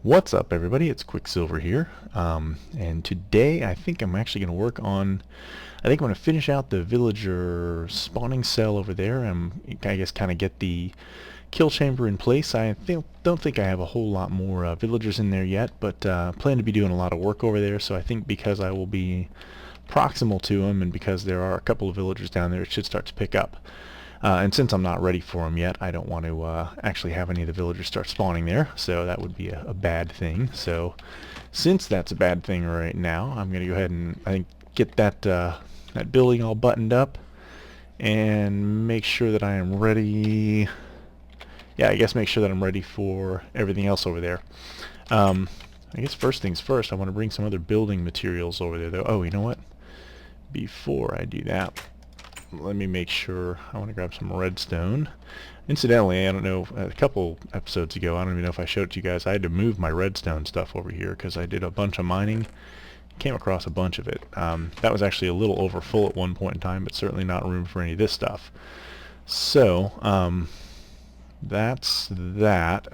What's up, everybody? It's Quicksilver here, and today I think I'm actually going to work on. I think I'm going to finish out the villager spawning cell over there, and I guess kind of get the kill chamber in place. Don't think I have a whole lot more villagers in there yet, but plan to be doing a lot of work over there. So I think because I will be proximal to them, and because there are a couple of villagers down there, it should start to pick up. And since I'm not ready for them yet, I don't want to actually have any of the villagers start spawning there, so that would be a bad thing. So since that's a bad thing right now, I'm going to go ahead and I think get that building all buttoned up and make sure that I am ready. Yeah, I guess make sure that I'm ready for everything else over there. I guess first things first, I want to bring some other building materials over there, though. Oh, you know what? Before I do that, let me make sure. I want to grab some redstone. Incidentally, I don't know, a couple episodes ago, I don't even know if I showed it to you guys, I had to move my redstone stuff over here because I did a bunch of mining. Came across a bunch of it. That was actually a little over full at one point in time, but certainly not room for any of this stuff. So, that's that.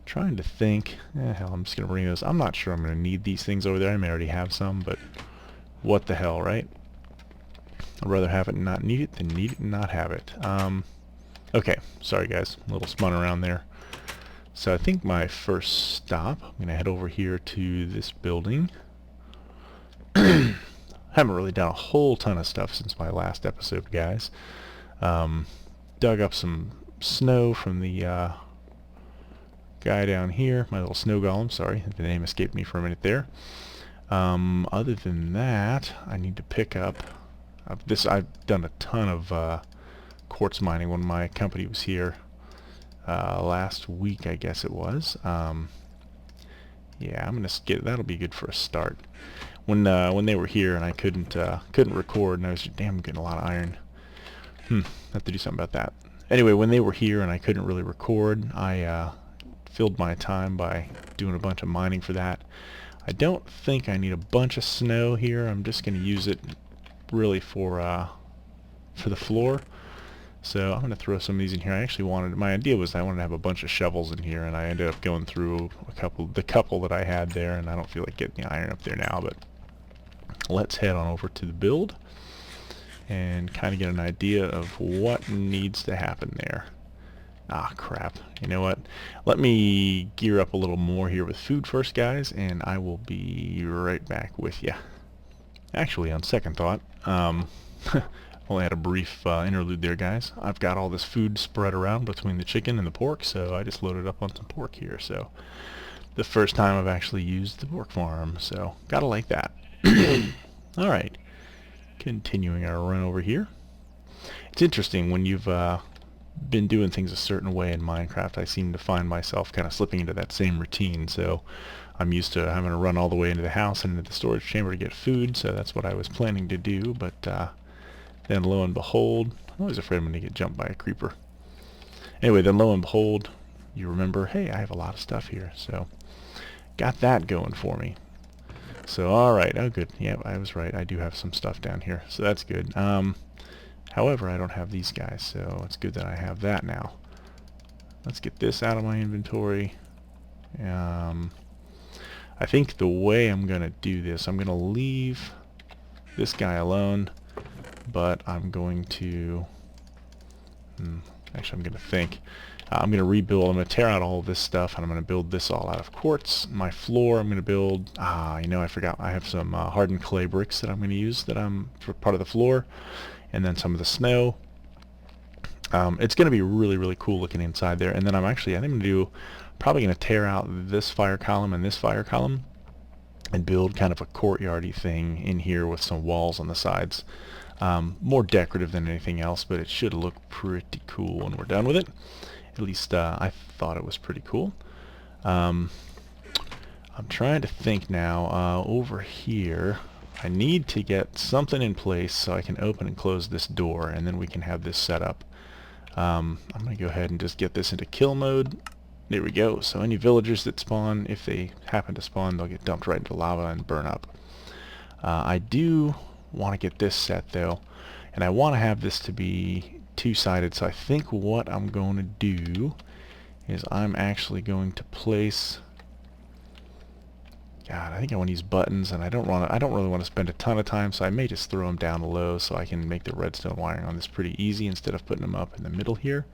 Trying to think. Hell, I'm just going to bring those. I'm not sure I'm going to need these things over there. I may already have some, but what the hell, right? I'd rather have it and not need it than need it and not have it. Okay, sorry guys, a little spun around there. So I think my first stop, I'm going to head over here to this building. Haven't really done a whole ton of stuff since my last episode, guys. Dug up some snow from the guy down here, my little snow golem, sorry, the name escaped me for a minute there. Other than that, I need to pick up I've done a ton of quartz mining when my company was here last week, I guess it was. Yeah, I'm gonna skip. That'll be good for a start. When they were here and I couldn't record, and I was damn getting a lot of iron. Have to do something about that. Anyway, when they were here and I couldn't really record, I filled my time by doing a bunch of mining for that. I don't think I need a bunch of snow here. I'm just gonna use it really for the floor. So I'm going to throw some of these in here. My idea was I wanted to have a bunch of shovels in here, and I ended up going through the couple that I had there, and I don't feel like getting the iron up there now, but let's head on over to the build and kind of get an idea of what needs to happen there. Ah, crap. You know what? Let me gear up a little more here with food first, guys, and I will be right back with you. Actually, on second thought, only had a brief interlude there, guys. I've got all this food spread around between the chicken and the pork, so I just loaded up on some pork here. So the first time I've actually used the pork farm, so gotta like that. Alright, continuing our run over here. It's interesting when you've been doing things a certain way in Minecraft, I seem to find myself kind of slipping into that same routine. So I'm used to having to run all the way into the house and into the storage chamber to get food, so that's what I was planning to do, but then lo and behold, I'm always afraid I'm going to get jumped by a creeper. Anyway, then lo and behold, you remember, hey, I have a lot of stuff here, so got that going for me. So, alright, oh good, yeah, I was right, I do have some stuff down here, so that's good. However, I don't have these guys, so it's good that I have that now. Let's get this out of my inventory. I think the way I'm going to do this, I'm going to leave this guy alone, but I'm going to, actually I'm going to think, I'm going to rebuild, I'm going to tear out all of this stuff, and I'm going to build this all out of quartz. My floor I'm going to build, you know, I forgot, I have some hardened clay bricks that I'm going to use for part of the floor, and then some of the snow. It's going to be really, really cool looking inside there, and then I think I'm going to do, probably going to tear out this fire column and this fire column and build kind of a courtyardy thing in here with some walls on the sides. More decorative than anything else, but it should look pretty cool when we're done with it. At least I thought it was pretty cool. I'm trying to think now. Over here, I need to get something in place so I can open and close this door, and then we can have this set up. I'm going to go ahead and just get this into kill mode. There we go. So any villagers that spawn, if they happen to spawn, they'll get dumped right into lava and burn up. I do want to get this set though, and I want to have this to be two-sided, so I think what I'm going to do is I'm actually going to place... God, I think I want to use buttons, and I don't really want to spend a ton of time, so I may just throw them down low so I can make the redstone wiring on this pretty easy instead of putting them up in the middle here.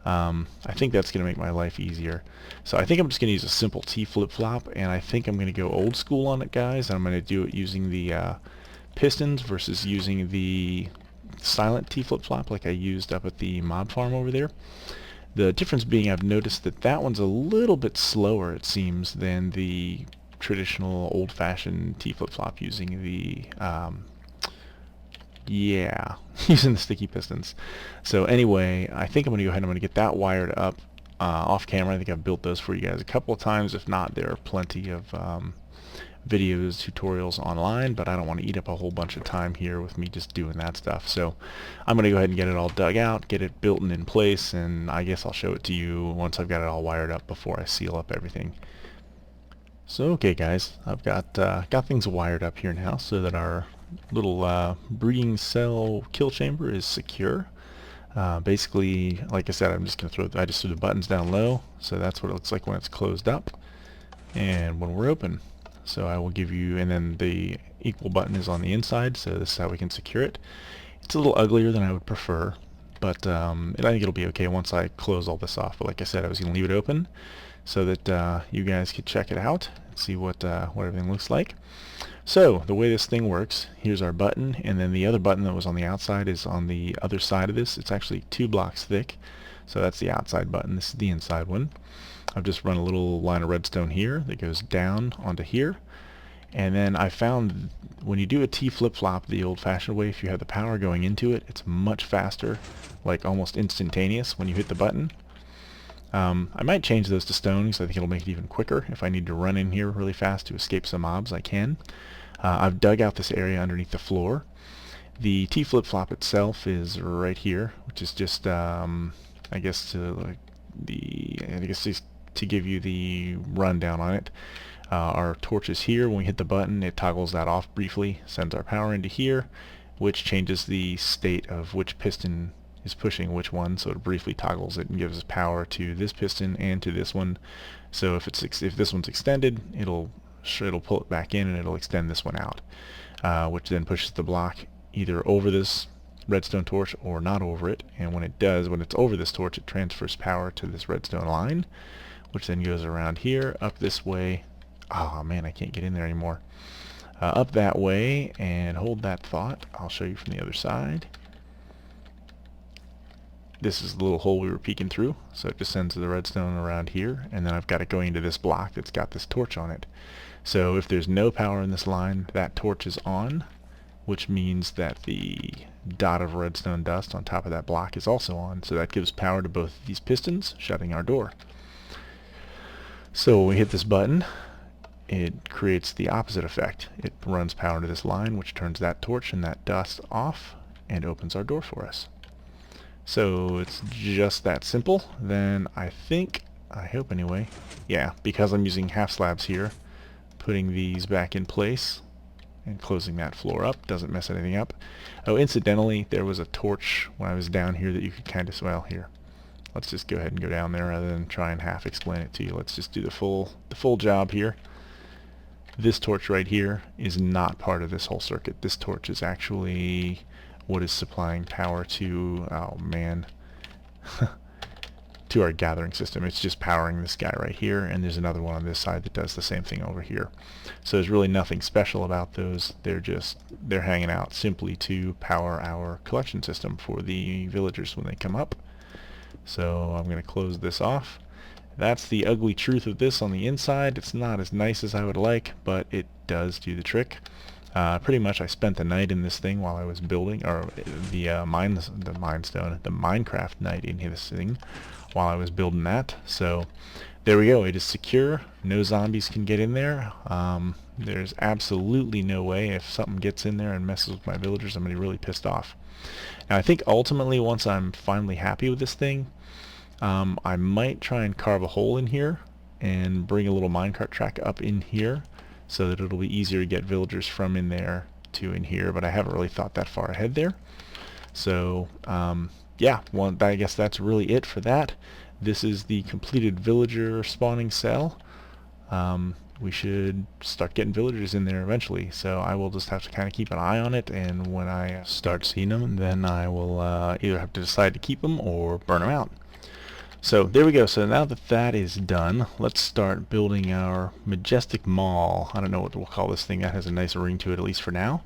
I think that's going to make my life easier. So I think I'm just going to use a simple T flip-flop, and I think I'm going to go old school on it, guys. I'm going to do it using the pistons versus using the silent T flip-flop like I used up at the mob farm over there. The difference being I've noticed that that one's a little bit slower, it seems, than the traditional old-fashioned T flip-flop using the using the sticky pistons. So anyway, I think I'm going to go ahead and I'm going to get that wired up off camera. I think I've built those for you guys a couple of times. If not, there are plenty of videos, tutorials online, but I don't want to eat up a whole bunch of time here with me just doing that stuff. So I'm going to go ahead and get it all dug out, get it built and in place, and I guess I'll show it to you once I've got it all wired up before I seal up everything. So okay guys, I've got things wired up here now so that our little breeding cell kill chamber is secure. Basically, like I said, I'm just going to I just threw the buttons down low, so that's what it looks like when it's closed up and when we're open. So I will give you, and then the equal button is on the inside, so this is how we can secure it. It's a little uglier than I would prefer, but I think it'll be okay once I close all this off. But like I said, I was going to leave it open so that you guys could check it out and see what everything looks like. So the way this thing works, here's our button, and then the other button that was on the outside is on the other side of this. It's actually 2 blocks thick, so that's the outside button. This is the inside one. I've just run a little line of redstone here that goes down onto here, and then I found when you do a T flip-flop the old-fashioned way, if you have the power going into it, it's much faster, like almost instantaneous when you hit the button. I might change those to stone because I think it'll make it even quicker. If I need to run in here really fast to escape some mobs, I can. I've dug out this area underneath the floor. The T flip-flop itself is right here, which is just, I guess to to give you the rundown on it. Our torch is here. When we hit the button, it toggles that off briefly, sends our power into here, which changes the state of which piston is pushing which one, so it briefly toggles it and gives us power to this piston and to this one. So if this one's extended, it'll pull it back in and it'll extend this one out, which then pushes the block either over this redstone torch or not over it. And when it's over this torch, it transfers power to this redstone line, which then goes around here, up this way. Oh man, I can't get in there anymore. Up that way, and hold that thought. I'll show you from the other side. This is the little hole we were peeking through, so it just sends the redstone around here, and then I've got it going into this block that's got this torch on it. So if there's no power in this line, that torch is on, which means that the dot of redstone dust on top of that block is also on, so that gives power to both of these pistons, shutting our door. So when we hit this button, it creates the opposite effect. It runs power to this line, which turns that torch and that dust off and opens our door for us. So it's just that simple. Then I hope anyway, yeah, because I'm using half slabs here, putting these back in place and closing that floor up doesn't mess anything up. Oh, incidentally, there was a torch when I was down here that you could kind of, well, here, let's just go ahead and go down there rather than try and half explain it to you. Let's just do the full job here. This torch right here is not part of this whole circuit. This torch is actually what is supplying power to, oh man, to our gathering system. It's just powering this guy right here, and there's another one on this side that does the same thing over here. So there's really nothing special about those. They're hanging out simply to power our collection system for the villagers when they come up. So I'm going to close this off. That's the ugly truth of this on the inside. It's not as nice as I would like, but it does do the trick. Pretty much I spent the night in this thing while I was building, or the Minecraft night in this thing while I was building that. So there we go. It is secure. No zombies can get in there. There's absolutely no way if something gets in there and messes with my villagers, I'm going to be really pissed off. Now I think ultimately once I'm finally happy with this thing, I might try and carve a hole in here and bring a little minecart track up in here so that it'll be easier to get villagers from in there to in here, but I haven't really thought that far ahead there. So yeah, well, I guess that's really it for that. this is the completed villager spawning cell. We should start getting villagers in there eventually, so I will just have to kind of keep an eye on it, and when I start seeing them, then I will either have to decide to keep them or burn them out. So there we go. So now that that is done, let's start building our majestic mall. I don't know what we'll call this thing. That has a nice ring to it, at least for now.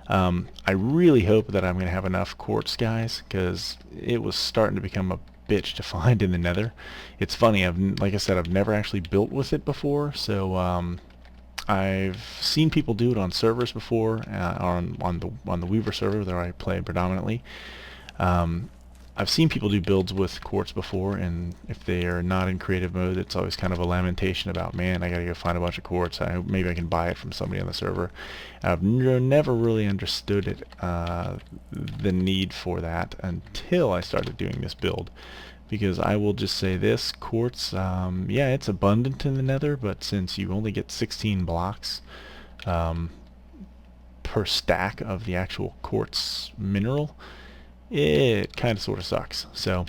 I really hope that I'm going to have enough quartz, guys, because it was starting to become a bitch to find in the nether. It's funny, like I said, I've never actually built with it before, so I've seen people do it on servers before, on the Weaver server that I play predominantly. I've seen people do builds with quartz before, and if they are not in creative mode, it's always kind of a lamentation about, man, I gotta go find a bunch of quartz. Maybe I can buy it from somebody on the server. I've never really understood it, the need for that, until I started doing this build. Because I will just say this, quartz, yeah, it's abundant in the nether, but since you only get 16 blocks per stack of the actual quartz mineral, it kind of sort of sucks. So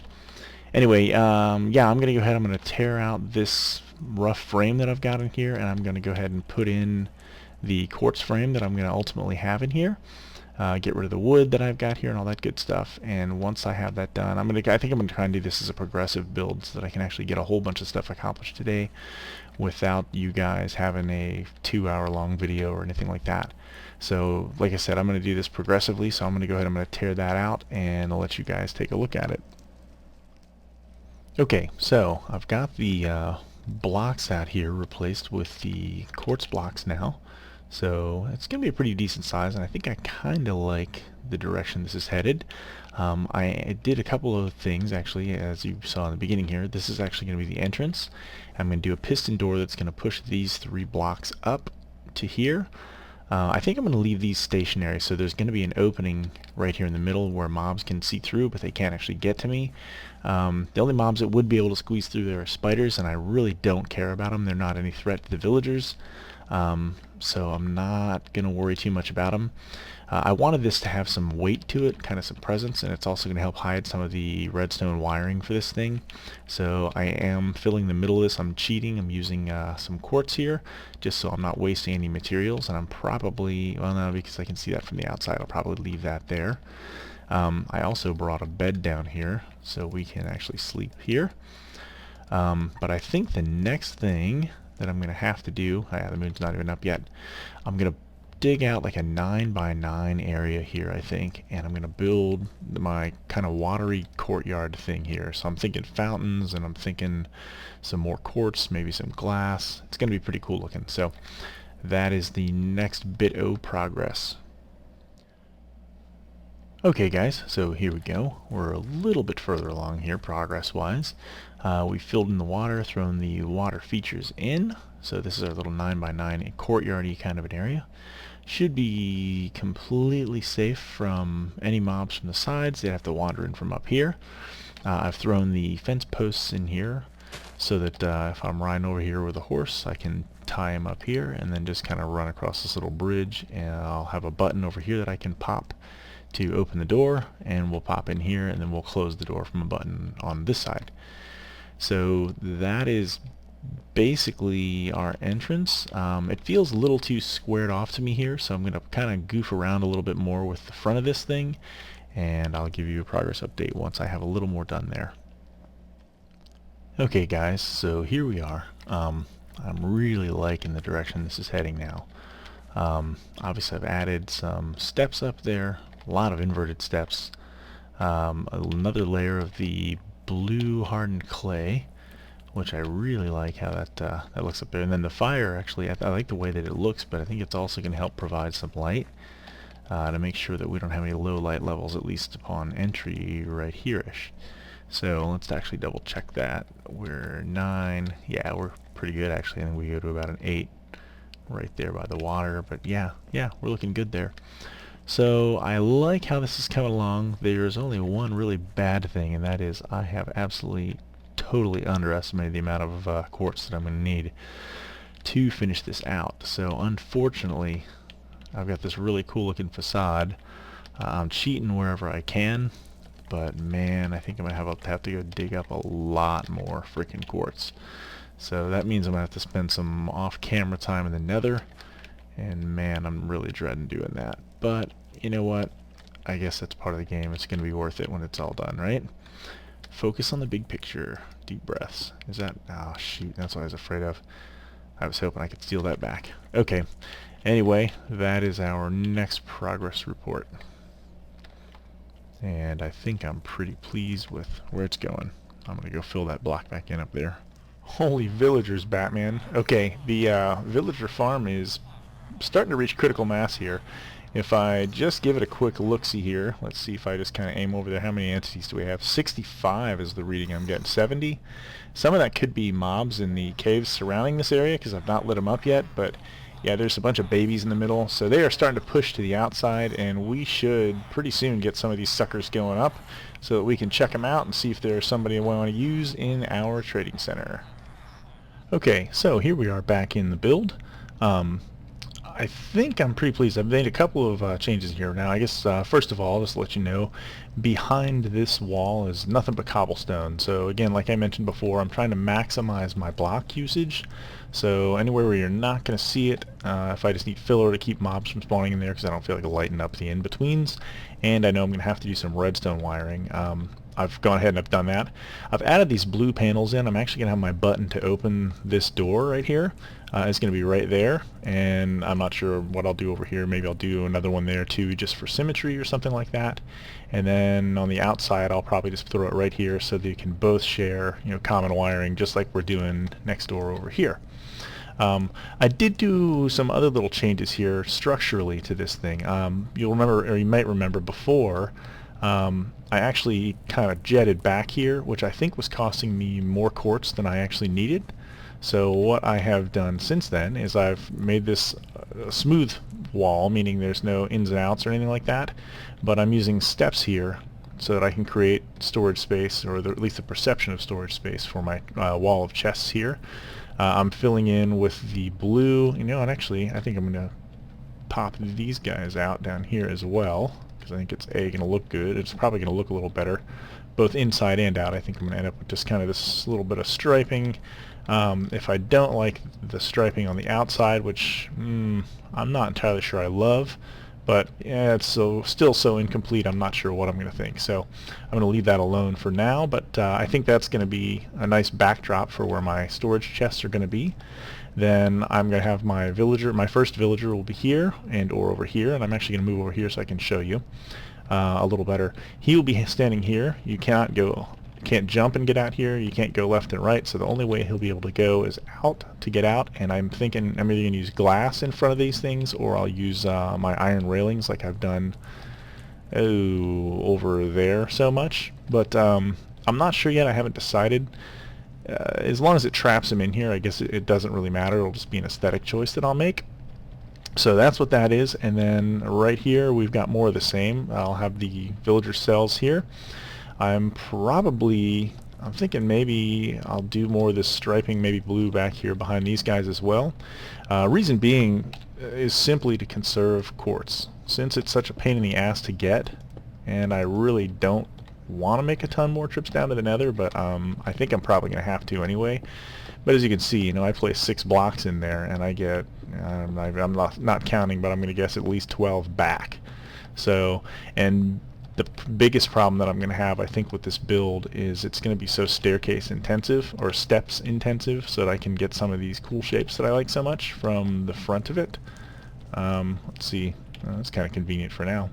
anyway, yeah, I'm going to go ahead, I'm going to tear out this rough frame that I've got in here, and I'm going to go ahead and put in the quartz frame that I'm going to ultimately have in here. Get rid of the wood that I've got here and all that good stuff, and once I have that done, I think I'm going to try and do this as a progressive build so that I can actually get a whole bunch of stuff accomplished today without you guys having a 2-hour long video or anything like that. So like I said, I'm going to do this progressively, so I'm going to go ahead, I'm going to tear that out and I'll let you guys take a look at it. Okay, so I've got the blocks out here replaced with the quartz blocks now. So it's going to be a pretty decent size, and I think I kind of like the direction this is headed. I did a couple of things, actually, as you saw in the beginning here. This is actually going to be the entrance. I'm going to do a piston door that's going to push these 3 blocks up to here. I think I'm going to leave these stationary, so there's going to be an opening right here in the middle where mobs can see through, but they can't actually get to me. The only mobs that would be able to squeeze through there are spiders, and I really don't care about them. They're not any threat to the villagers. So I'm not going to worry too much about them. I wanted this to have some weight to it, kind of some presence, and it's also going to help hide some of the redstone wiring for this thing. So I am filling the middle of this. I'm cheating. I'm using some quartz here, just so I'm not wasting any materials, and I'm probably, well, no, because I can see that from the outside, I'll probably leave that there. I also brought a bed down here, so we can actually sleep here. But I think the next thing that I'm going to have to do, the moon's not even up yet, I'm going to dig out like a 9x9 area here, I think, and I'm going to build my kind of watery courtyard thing here. So I'm thinking fountains, and I'm thinking some more quartz, maybe some glass. It's going to be pretty cool looking. So that is the next bit of progress. Okay guys, so here we go. We're a little bit further along here progress-wise. We filled in the water, thrown the water features in. So this is our little 9x9 courtyard-y kind of an area. Should be completely safe from any mobs from the sides. They'd have to wander in from up here. I've thrown the fence posts in here so that if I'm riding over here with a horse, I can tie him up here and then just kind of run across this little bridge, and I'll have a button over here that I can pop to open the door, and we'll pop in here, and then we'll close the door from a button on this side. So that is basically our entrance. It feels a little too squared off to me here, so I'm going to kind of goof around a little bit more with the front of this thing, and I'll give you a progress update once I have a little more done there. Okay guys, so here we are. I'm really liking the direction this is heading now. Obviously I've added some steps up there, a lot of inverted steps, another layer of the blue hardened clay, which I really like how that looks up there. And then the fire, actually, I like the way that it looks, but I think it's also going to help provide some light to make sure that we don't have any low light levels, at least upon entry right here-ish. So let's actually double check that. We're 9. Yeah, we're pretty good actually. I think we go to about an 8 right there by the water, but yeah, we're looking good there. So I like how this is coming along. There's only one really bad thing, and that is I have absolutely totally underestimated the amount of quartz that I'm going to need to finish this out. So unfortunately, I've got this really cool looking facade. I'm cheating wherever I can, but man, I think I'm gonna have to go dig up a lot more freaking quartz. So that means I'm gonna have to spend some off-camera time in the Nether, and man, I'm really dreading doing that. But you know what? I guess that's part of the game. It's gonna be worth it when it's all done, right? Focus on the big picture. Deep breaths. Is that... oh shoot, that's what I was afraid of. I was hoping I could steal that back. Okay. Anyway, that is our next progress report. And I think I'm pretty pleased with where it's going. I'm gonna go fill that block back in up there. Holy villagers, Batman. Okay, the villager farm is starting to reach critical mass here. If I just give it a quick look-see here, let's see if I just kind of aim over there. How many entities do we have? 65 is the reading I'm getting. 70? Some of that could be mobs in the caves surrounding this area because I've not lit them up yet, but yeah, there's a bunch of babies in the middle, so they are starting to push to the outside, and we should pretty soon get some of these suckers going up so that we can check them out and see if there's somebody we want to use in our trading center. Okay, so here we are back in the build. I think I'm pretty pleased. I've made a couple of changes here. Now, I guess first of all, just to let you know, behind this wall is nothing but cobblestone. So again, like I mentioned before, I'm trying to maximize my block usage. So anywhere where you're not going to see it, if I just need filler to keep mobs from spawning in there because I don't feel like lighting up the in-betweens, and I know I'm going to have to do some redstone wiring. I've gone ahead and I've done that. I've added these blue panels in. I'm actually going to have my button to open this door right here. It's going to be right there, and I'm not sure what I'll do over here. Maybe I'll do another one there too, just for symmetry or something like that. And then on the outside, I'll probably just throw it right here so that you can both share, you know, common wiring, just like we're doing next door over here. I did do some other little changes here structurally to this thing. You'll remember, or you might remember before, I actually kind of jetted back here, which I think was costing me more quartz than I actually needed. So what I have done since then is I've made this smooth wall, meaning there's no ins and outs or anything like that, but I'm using steps here so that I can create storage space, or at least the perception of storage space for my wall of chests here. I'm filling in with the blue, you know, and actually I think I'm going to pop these guys out down here as well, because I think it's going to look good. It's probably going to look a little better, both inside and out. I think I'm going to end up with just kind of this little bit of striping. If I don't like the striping on the outside, which I'm not entirely sure I love, but yeah, it's still so incomplete, I'm not sure what I'm going to think. So I'm going to leave that alone for now, but I think that's going to be a nice backdrop for where my storage chests are going to be. Then I'm going to have my villager, my first villager will be here and or over here, and I'm actually going to move over here so I can show you a little better. He will be standing here. You can't jump and get out here. You can't go left and right, so the only way he'll be able to go is out to get out, and I'm thinking I'm either going to use glass in front of these things, or I'll use my iron railings like I've done over there so much. But I'm not sure yet. I haven't decided. As long as it traps him in here, I guess it doesn't really matter. It'll just be an aesthetic choice that I'll make. So that's what that is, and then right here we've got more of the same. I'll have the villager cells here. I'm thinking maybe I'll do more of this striping, maybe blue back here behind these guys as well. Reason being is simply to conserve quartz. Since it's such a pain in the ass to get, and I really don't want to make a ton more trips down to the Nether, but I think I'm probably going to have to anyway. But as you can see, you know, I place 6 blocks in there, and I get, I'm not counting, but I'm going to guess at least 12 back. So, and the biggest problem that I'm going to have, I think, with this build is it's going to be so staircase intensive, or steps intensive, so that I can get some of these cool shapes that I like so much from the front of it. Let's see, that's kind of convenient for now.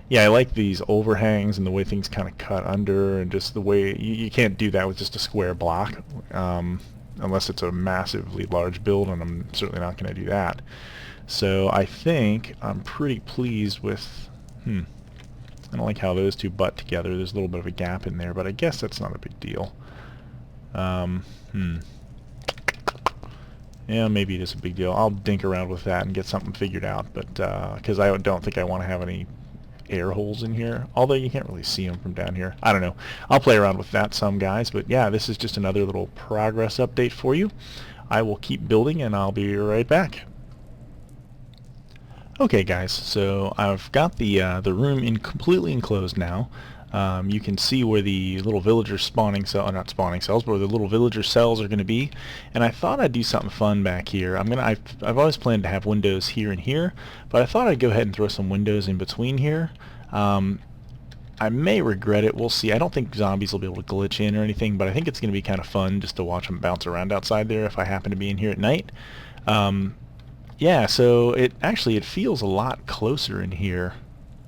Yeah, I like these overhangs and the way things kind of cut under, and just the way you can't do that with just a square block unless it's a massively large build, and I'm certainly not going to do that. So I think I'm pretty pleased with I don't like how those two butt together. There's a little bit of a gap in there, but I guess that's not a big deal. Yeah, maybe it is a big deal. I'll dink around with that and get something figured out, but because I don't think I want to have any air holes in here, although you can't really see them from down here. I don't know. I'll play around with that some, guys, but yeah, this is just another little progress update for you. I will keep building, and I'll be right back. Okay, guys, so I've got the room completely enclosed now. You can see where the little villager spawning cell, not spawning cells, but where the little villager cells are going to be. And I thought I'd do something fun back here. I've always planned to have windows here and here, but I thought I'd go ahead and throw some windows in between here. I may regret it. We'll see. I don't think zombies will be able to glitch in or anything, but I think it's going to be kind of fun just to watch them bounce around outside there if I happen to be in here at night. Yeah, so it feels a lot closer in here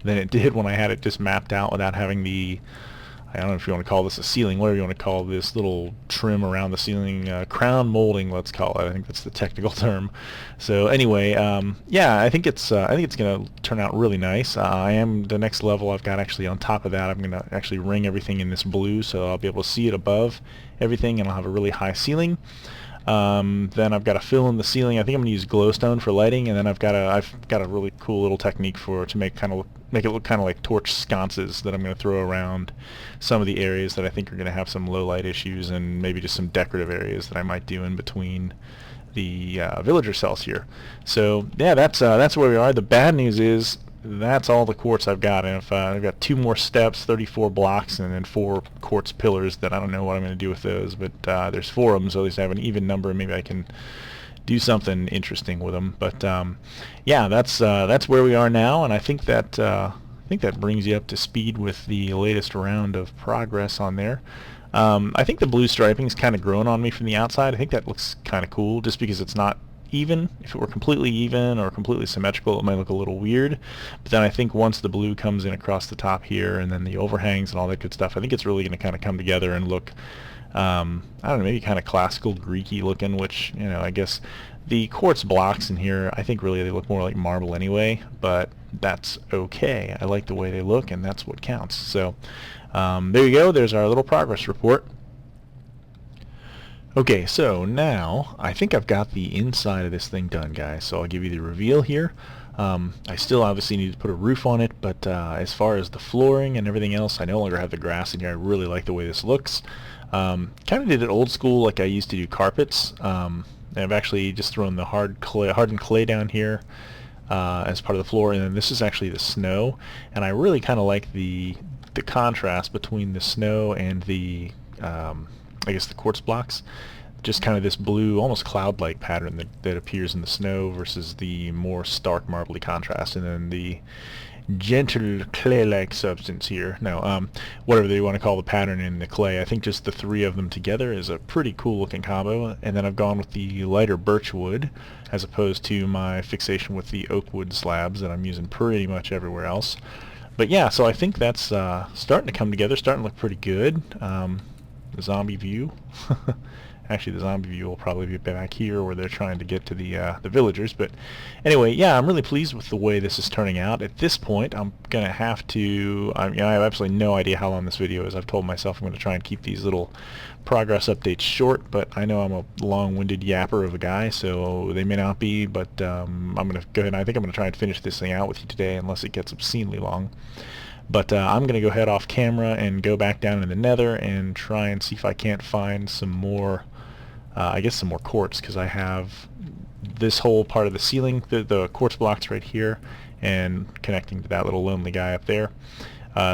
than it did when I had it just mapped out without having the, I don't know if you want to call this a ceiling, whatever you want to call this little trim around the ceiling, crown molding, let's call it. I think that's the technical term. So anyway, yeah, I think it's going to turn out really nice. I am the next level. I've got actually on top of that, I'm going to actually ring everything in this blue, so I'll be able to see it above everything, and I'll have a really high ceiling. Then I've got to fill in the ceiling. I think I'm going to use glowstone for lighting, and then I've got a really cool little technique to make it look kind of like torch sconces that I'm going to throw around some of the areas that I think are going to have some low light issues, and maybe just some decorative areas that I might do in between the villager cells here. So yeah, that's where we are. The bad news is that's all the quartz I've got, and if I've got 2 more steps, 34 blocks, and then 4 quartz pillars that I don't know what I'm going to do with those, but there's 4 of them, so at least I have an even number, and maybe I can do something interesting with them. But yeah, that's where we are now, and I think that brings you up to speed with the latest round of progress on there. I think the blue striping is kind of growing on me from the outside. I think that looks kind of cool, just because it's not even. If it were completely even or completely symmetrical, it might look a little weird. But then I think once the blue comes in across the top here, and then the overhangs and all that good stuff, I think it's really going to kind of come together and look, I don't know, maybe kind of classical Greeky looking, which, you know, I guess the quartz blocks in here, I think really they look more like marble anyway, but that's okay. I like the way they look, and that's what counts. So there you go. There's our little progress report. Okay, so now I think I've got the inside of this thing done, guys. So I'll give you the reveal here. I still obviously need to put a roof on it, but as far as the flooring and everything else, I no longer have the grass in here. I really like the way this looks. Kind of did it old school like I used to do carpets. And I've actually just thrown the hardened clay down here as part of the floor, and then this is actually the snow. And I really kind of like the contrast between the snow and the I guess the quartz blocks. Just kind of this blue, almost cloud-like pattern that appears in the snow versus the more stark marbly contrast, and then the gentle clay-like substance here. No, whatever they want to call the pattern in the clay. I think just the 3 of them together is a pretty cool-looking combo. And then I've gone with the lighter birch wood as opposed to my fixation with the oak wood slabs that I'm using pretty much everywhere else. But yeah, so I think that's starting to come together, starting to look pretty good. The zombie view. Actually, the zombie view will probably be back here where they're trying to get to the villagers. But anyway, yeah, I'm really pleased with the way this is turning out. At this point, I'm going to have to... I have absolutely no idea how long this video is. I've told myself I'm going to try and keep these little progress updates short, but I know I'm a long-winded yapper of a guy, so they may not be, but I'm going to go ahead and I think I'm going to try and finish this thing out with you today, unless it gets obscenely long. But I'm going to go ahead off camera and go back down in the nether and try and see if I can't find some more, I guess some more quartz, because I have this whole part of the ceiling, the quartz blocks right here, and connecting to that little lonely guy up there.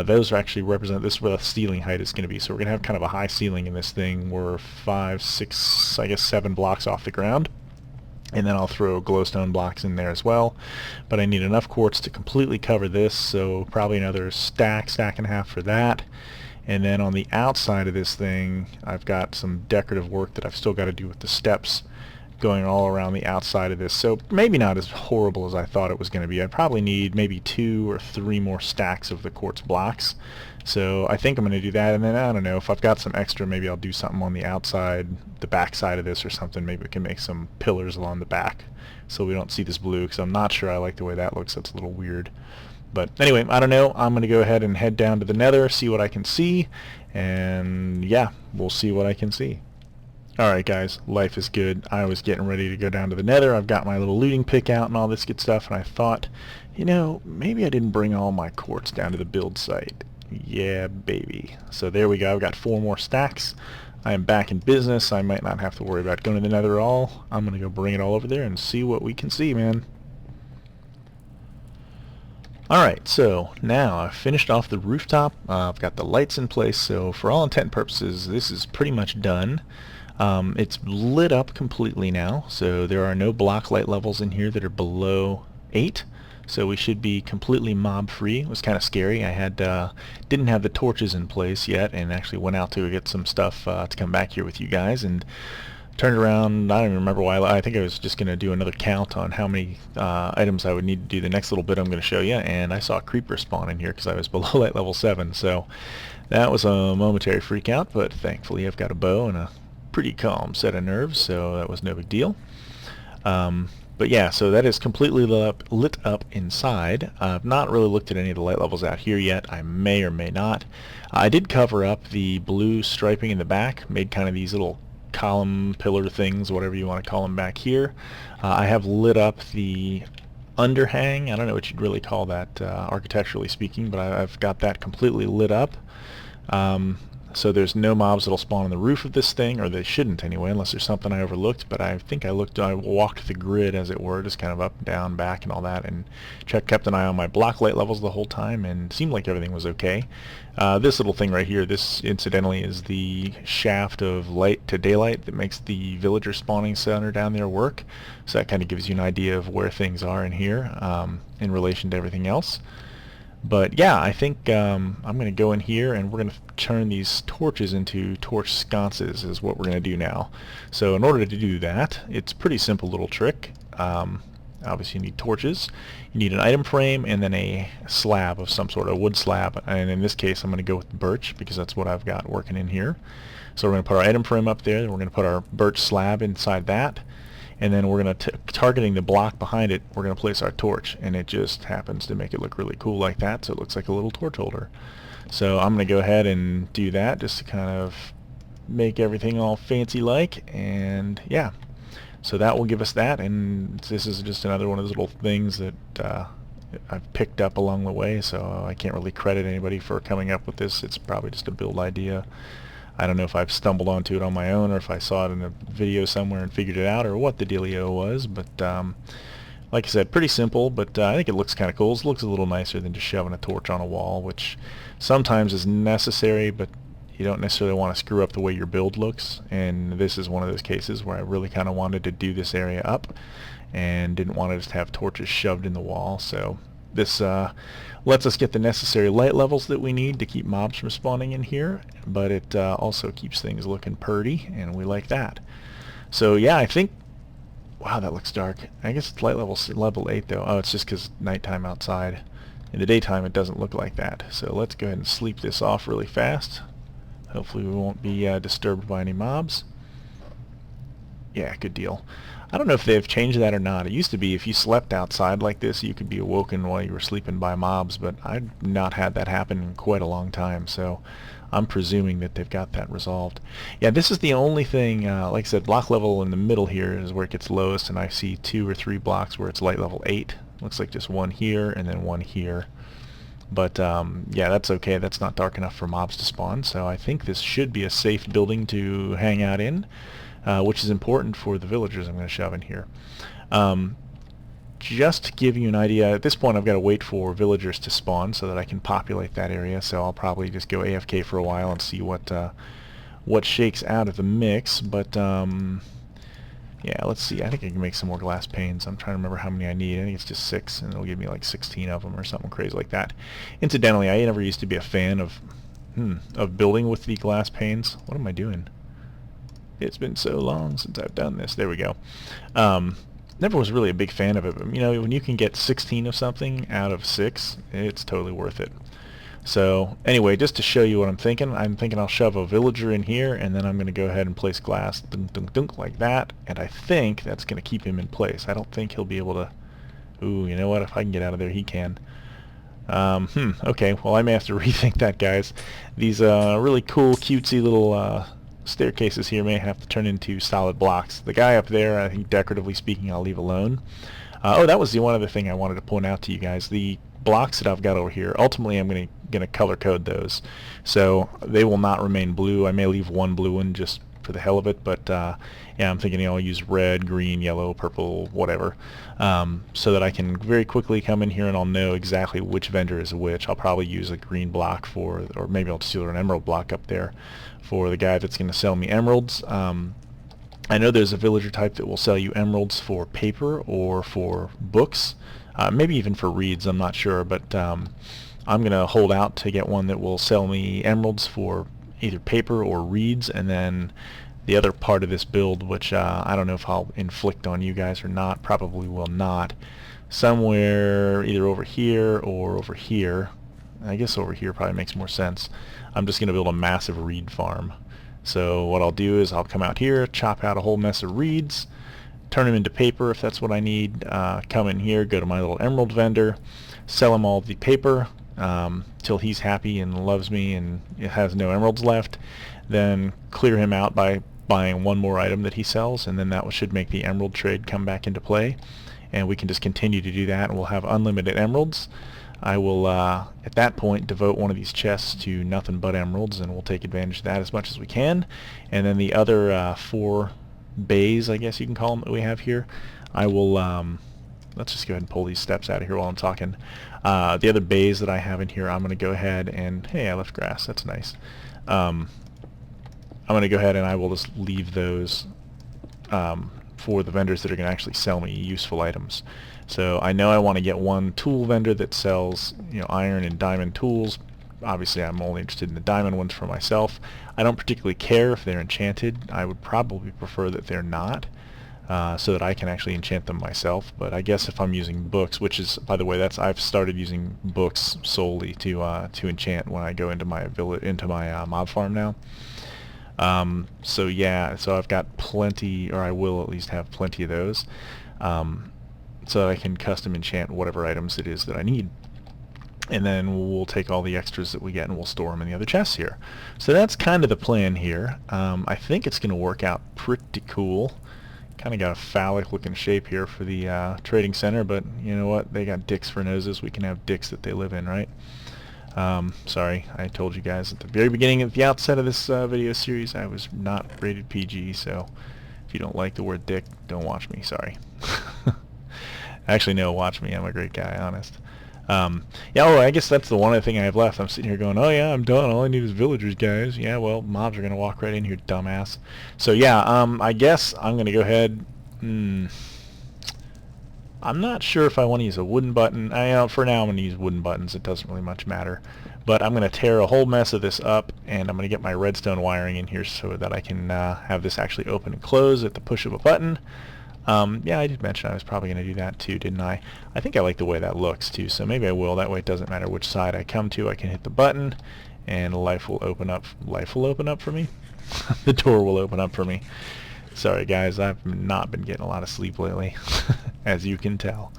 Those actually represent, this is where the ceiling height is going to be. So we're going to have kind of a high ceiling in this thing. We're 5, 6, I guess 7 blocks off the ground. And then I'll throw glowstone blocks in there as well. But I need enough quartz to completely cover this, so probably another stack and a half for that. And then on the outside of this thing, I've got some decorative work that I've still got to do with the steps going all around the outside of this. So maybe not as horrible as I thought it was going to be. I'd probably need maybe 2 or 3 more stacks of the quartz blocks. So I think I'm going to do that, and then I don't know, if I've got some extra, maybe I'll do something on the outside, the back side of this or something. Maybe we can make some pillars along the back so we don't see this blue, because I'm not sure I like the way that looks. That's a little weird. But anyway, I don't know. I'm going to go ahead and head down to the nether, see what I can see, and yeah, we'll see what I can see. Alright guys, life is good. I was getting ready to go down to the nether. I've got my little looting pick out and all this good stuff, and I thought, you know, maybe I didn't bring all my quartz down to the build site. Yeah, baby. So there we go. I've got 4 more stacks. I am back in business. I might not have to worry about going to the nether at all. I'm going to go bring it all over there and see what we can see, man. Alright, so now I've finished off the rooftop. I've got the lights in place, so for all intent and purposes this is pretty much done. It's lit up completely now, so there are no block light levels in here that are below 8. So we should be completely mob free. It was kind of scary. I had didn't have the torches in place yet, and actually went out to get some stuff to come back here with you guys, and turned around. I don't even remember why. I think I was just going to do another count on how many items I would need to do the next little bit I'm going to show you, and I saw a creeper spawn in here because I was below light level 7, so that was a momentary freak out, but thankfully I've got a bow and a pretty calm set of nerves, so that was no big deal. But yeah, so that is completely lit up inside. I've not really looked at any of the light levels out here yet. I may or may not. I did cover up the blue striping in the back, made kind of these little column pillar things, whatever you want to call them, back here. I have lit up the underhang. I don't know what you'd really call that architecturally speaking, but I've got that completely lit up. So there's no mobs that'll spawn on the roof of this thing, or they shouldn't anyway, unless there's something I overlooked. But I think I walked the grid, as it were, just kind of up, down, back, and all that, and kept an eye on my block light levels the whole time, and seemed like everything was okay. This little thing right here, this incidentally is the shaft of light to daylight that makes the villager spawning center down there work. So that kind of gives you an idea of where things are in here in relation to everything else. But yeah, I think I'm going to go in here and we're going to turn these torches into torch sconces is what we're going to do now. So in order to do that, it's a pretty simple little trick. Obviously you need torches, you need an item frame, and then a slab of some sort, a wood slab. And in this case I'm going to go with birch because that's what I've got working in here. So we're going to put our item frame up there, and we're going to put our birch slab inside that. And then we're going to, targeting the block behind it, we're going to place our torch, and it just happens to make it look really cool like that, so it looks like a little torch holder. So I'm going to go ahead and do that just to kind of make everything all fancy like, and yeah. So that will give us that, and this is just another one of those little things that I've picked up along the way, so I can't really credit anybody for coming up with this. It's probably just a build idea. I don't know if I've stumbled onto it on my own or if I saw it in a video somewhere and figured it out or what the dealio was, but like I said, pretty simple, but I think it looks kind of cool. It looks a little nicer than just shoving a torch on a wall, which sometimes is necessary, but you don't necessarily want to screw up the way your build looks, and this is one of those cases where I really kind of wanted to do this area up and didn't want to just have torches shoved in the wall. So this lets us get the necessary light levels that we need to keep mobs from spawning in here, but it also keeps things looking purty, and we like that. So yeah, I think, wow, that looks dark. I guess it's light level 8 though. Oh, it's just because nighttime outside. In the daytime it doesn't look like that. So let's go ahead and sleep this off really fast. Hopefully we won't be disturbed by any mobs. Yeah, good deal. I don't know if they've changed that or not. It used to be if you slept outside like this, you could be awoken while you were sleeping by mobs, but I've not had that happen in quite a long time, so I'm presuming that they've got that resolved. Yeah, this is the only thing, like I said, block level in the middle here is where it gets lowest, and I see 2 or 3 blocks where it's light level 8. Looks like just one here and then one here. But yeah, that's okay. That's not dark enough for mobs to spawn, so I think this should be a safe building to hang out in. Which is important for the villagers I'm going to shove in here. Just to give you an idea, at this point I've got to wait for villagers to spawn so that I can populate that area, so I'll probably just go AFK for a while and see what shakes out of the mix. But yeah, let's see. I think I can make some more glass panes. I'm trying to remember how many I need. I think it's just 6, and it'll give me like 16 of them or something crazy like that. Incidentally, I never used to be a fan of building with the glass panes. What am I doing? It's been so long since I've done this. There we go. Never was really a big fan of it, but you know, when you can get 16 of something out of 6, it's totally worth it. So anyway, just to show you what I'm thinking I'll shove a villager in here, and then I'm going to go ahead and place glass dunk dunk dunk like that, and I think that's going to keep him in place. I don't think he'll be able to... Ooh, you know what? If I can get out of there, he can. Okay, well I may have to rethink that, guys. These really cool, cutesy little staircases here may have to turn into solid blocks. The guy up there, I think decoratively speaking, I'll leave alone. Oh, that was the one other thing I wanted to point out to you guys. The blocks that I've got over here, ultimately I'm going to color code those. So they will not remain blue. I may leave one blue one just for the hell of it, but yeah, I'm thinking I'll use red, green, yellow, purple, whatever, so that I can very quickly come in here and I'll know exactly which vendor is which. I'll probably use a green block for, or maybe I'll just use an emerald block up there for the guy that's going to sell me emeralds. I know there's a villager type that will sell you emeralds for paper or for books, maybe even for reeds, I'm not sure, but I'm going to hold out to get one that will sell me emeralds for either paper or reeds, and then the other part of this build, which I don't know if I'll inflict on you guys or not, probably will not, somewhere either over here or over here. I guess over here probably makes more sense. I'm just going to build a massive reed farm. So what I'll do is I'll come out here, chop out a whole mess of reeds, turn them into paper if that's what I need, come in here, go to my little emerald vendor, sell him all the paper till he's happy and loves me and it has no emeralds left, then clear him out by buying one more item that he sells, and then that should make the emerald trade come back into play, and we can just continue to do that and we'll have unlimited emeralds. I will, at that point, devote one of these chests to nothing but emeralds, and we'll take advantage of that as much as we can. And then the other 4 bays, I guess you can call them, that we have here, I will, let's just go ahead and pull these steps out of here while I'm talking. The other bays that I have in here, I'm going to go ahead and, hey, I left grass, that's nice. I'm going to go ahead and I will just leave those for the vendors that are going to actually sell me useful items. So I know I want to get one tool vendor that sells, you know, iron and diamond tools. Obviously I'm only interested in the diamond ones for myself. I don't particularly care if they're enchanted. I would probably prefer that they're not, so that I can actually enchant them myself. But I guess if I'm using books, which is, by the way, I've started using books solely to enchant when I go into my mob farm now. So yeah, so I've got plenty, or I will at least have plenty of those, so that I can custom enchant whatever items it is that I need. And then we'll take all the extras that we get and we'll store them in the other chests here. So that's kind of the plan here. I think it's going to work out pretty cool. Kind of got a phallic looking shape here for the trading center, but you know what? They got dicks for noses. We can have dicks that they live in, right? Sorry, I told you guys at the very beginning, at the outset of this video series, I was not rated PG, so if you don't like the word dick, don't watch me, sorry. Actually, no, watch me, I'm a great guy, honest. Yeah, oh, I guess that's the one other thing I have left. I'm sitting here going, oh yeah, I'm done, all I need is villagers, guys. Yeah, well, mobs are going to walk right in here, dumbass. So yeah, I guess I'm going to go ahead, I'm not sure if I want to use a wooden button. For now I'm going to use wooden buttons. It doesn't really much matter. But I'm going to tear a whole mess of this up, and I'm going to get my redstone wiring in here so that I can have this actually open and close at the push of a button. Yeah, I did mention I was probably going to do that too, didn't I? I think I like the way that looks too, so maybe I will. That way it doesn't matter which side I come to. I can hit the button, and life will open up. Life will open up for me? The door will open up for me. Sorry guys, I've not been getting a lot of sleep lately, as you can tell.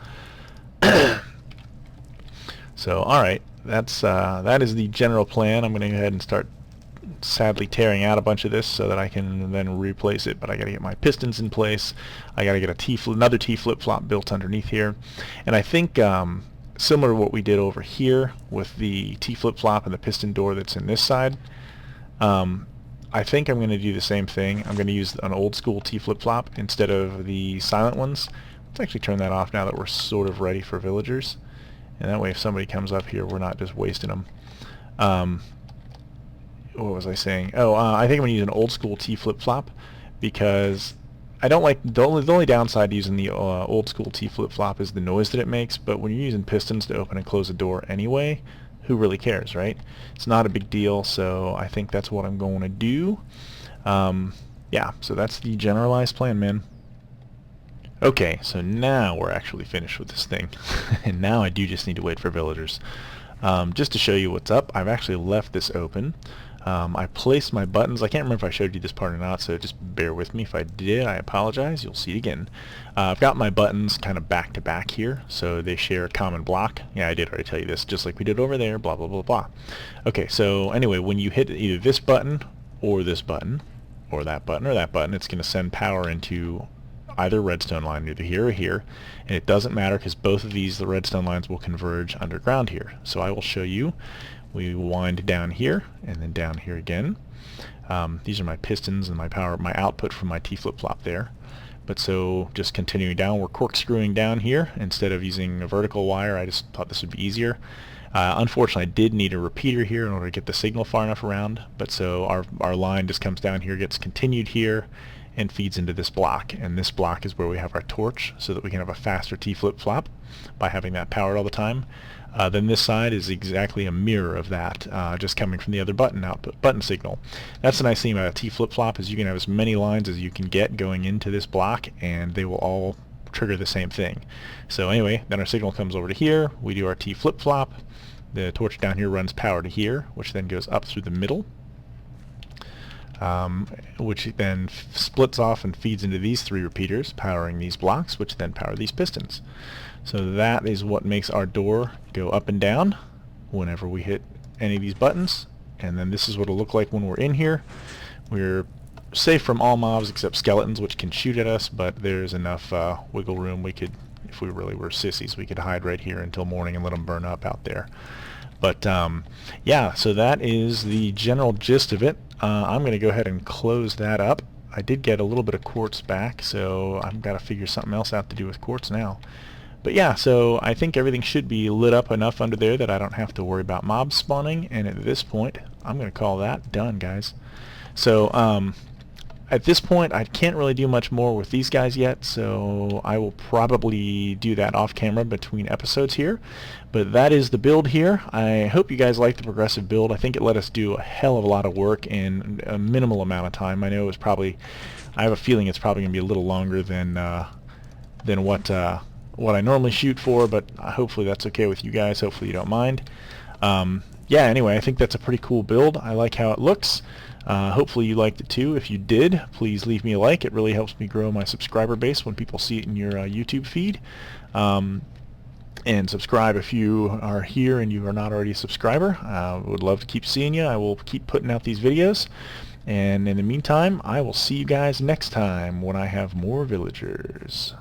So, alright, that is the general plan. I'm going to go ahead and start sadly tearing out a bunch of this so that I can then replace it, but I got to get my pistons in place. I got to get another T flip-flop built underneath here. And I think similar to what we did over here with the T flip-flop and the piston door that's in this side, I think I'm going to do the same thing. I'm going to use an old school T flip-flop instead of the silent ones. Let's actually turn that off now that we're sort of ready for villagers. And that way if somebody comes up here, we're not just wasting them. What was I saying? Oh, I think I'm going to use an old school T flip-flop because I don't like, the only downside to using the old school T flip-flop is the noise that it makes, but when you're using pistons to open and close a door anyway, who really cares, right? It's not a big deal, so I think that's what I'm going to do. Yeah, so that's the generalized plan, man. Okay, so now we're actually finished with this thing. And now I do just need to wait for villagers. Just to show you what's up, I've actually left this open. I placed my buttons. I can't remember if I showed you this part or not, so just bear with me. If I did, I apologize. You'll see it again. I've got my buttons kind of back to back here, so they share a common block. Yeah, I did already tell you this, just like we did over there, blah, blah, blah, blah. Okay, so anyway, when you hit either this button, or that button, it's going to send power into either redstone line, either here or here, and it doesn't matter because both of these, the redstone lines, will converge underground here. So I will show you. We wind down here and then down here again. These are my pistons and my output from my T flip-flop there. But so just continuing down, we're corkscrewing down here instead of using a vertical wire. I just thought this would be easier. Unfortunately, I did need a repeater here in order to get the signal far enough around. But so our line just comes down here, gets continued here, and feeds into this block. And this block is where we have our torch, so that we can have a faster T flip-flop by having that powered all the time. Then this side is exactly a mirror of that, just coming from the other button signal. That's the nice thing about a T flip-flop, is you can have as many lines as you can get going into this block, and they will all trigger the same thing. So anyway, then our signal comes over to here, we do our T flip-flop, the torch down here runs power to here, which then goes up through the middle, which then splits off and feeds into these 3 repeaters, powering these blocks, which then power these pistons. So that is what makes our door go up and down whenever we hit any of these buttons. And then this is what it'll look like when we're in here. We're safe from all mobs except skeletons, which can shoot at us, but there's enough wiggle room. We could, if we really were sissies, we could hide right here until morning and let them burn up out there. But yeah, so that is the general gist of it. I'm going to go ahead and close that up. I did get a little bit of quartz back, so I've got to figure something else out to do with quartz now. But yeah, so I think everything should be lit up enough under there that I don't have to worry about mobs spawning, and at this point, I'm going to call that done, guys. So at this point, I can't really do much more with these guys yet, so I will probably do that off camera between episodes here. But that is the build here. I hope you guys like the progressive build. I think it let us do a hell of a lot of work in a minimal amount of time. I know it was probably, I have a feeling it's probably going to be a little longer than what I normally shoot for, but hopefully that's okay with you guys. Hopefully you don't mind. Yeah, anyway, I think that's a pretty cool build. I like how it looks. Hopefully you liked it too. If you did, please leave me a like. It really helps me grow my subscriber base when people see it in your YouTube feed. And subscribe if you are here and you are not already a subscriber. Would love to keep seeing you. I will keep putting out these videos. And in the meantime, I will see you guys next time when I have more villagers.